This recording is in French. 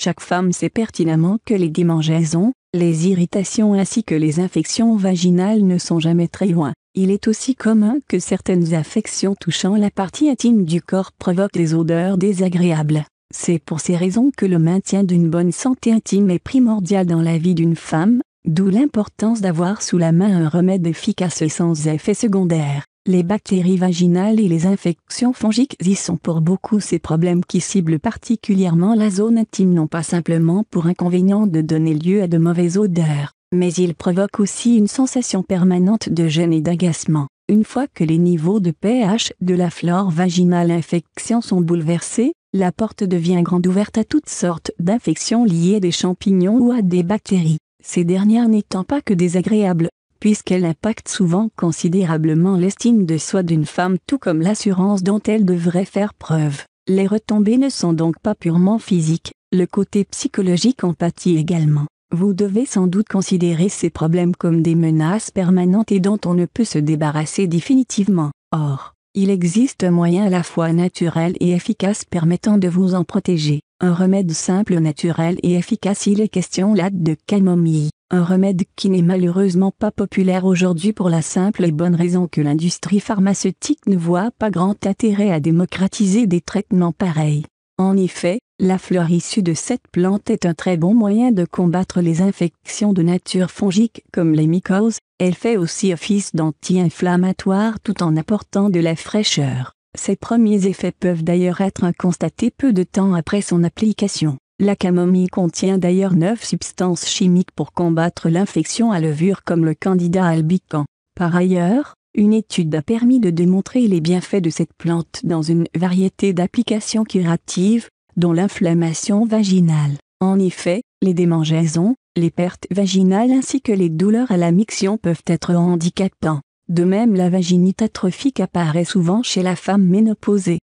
Chaque femme sait pertinemment que les démangeaisons, les irritations ainsi que les infections vaginales ne sont jamais très loin. Il est aussi commun que certaines affections touchant la partie intime du corps provoquent des odeurs désagréables. C'est pour ces raisons que le maintien d'une bonne santé intime est primordial dans la vie d'une femme, d'où l'importance d'avoir sous la main un remède efficace et sans effet secondaire. Les bactéries vaginales et les infections fongiques y sont pour beaucoup. Ces problèmes qui ciblent particulièrement la zone intime n'ont pas simplement pour inconvénient de donner lieu à de mauvaises odeurs, mais ils provoquent aussi une sensation permanente de gêne et d'agacement. Une fois que les niveaux de pH de la flore vaginale infection sont bouleversés, la porte devient grande ouverte à toutes sortes d'infections liées à des champignons ou à des bactéries. Ces dernières n'étant pas que désagréables, puisqu'elles impactent souvent considérablement l'estime de soi d'une femme tout comme l'assurance dont elle devrait faire preuve. Les retombées ne sont donc pas purement physiques, le côté psychologique en pâtit également. Vous devez sans doute considérer ces problèmes comme des menaces permanentes et dont on ne peut se débarrasser définitivement. Or, il existe un moyen à la fois naturel et efficace permettant de vous en protéger. Un remède simple, naturel et efficace. Il est question là de camomille. Un remède qui n'est malheureusement pas populaire aujourd'hui pour la simple et bonne raison que l'industrie pharmaceutique ne voit pas grand intérêt à démocratiser des traitements pareils. En effet, la fleur issue de cette plante est un très bon moyen de combattre les infections de nature fongique comme les mycoses. Elle fait aussi office d'anti-inflammatoire tout en apportant de la fraîcheur. Ses premiers effets peuvent d'ailleurs être constatés peu de temps après son application. La camomille contient d'ailleurs 9 substances chimiques pour combattre l'infection à levure comme le Candida albicans. Par ailleurs, une étude a permis de démontrer les bienfaits de cette plante dans une variété d'applications curatives, dont l'inflammation vaginale. En effet, les démangeaisons, les pertes vaginales ainsi que les douleurs à la miction peuvent être handicapants. De même, la vaginite atrophique apparaît souvent chez la femme ménopausée.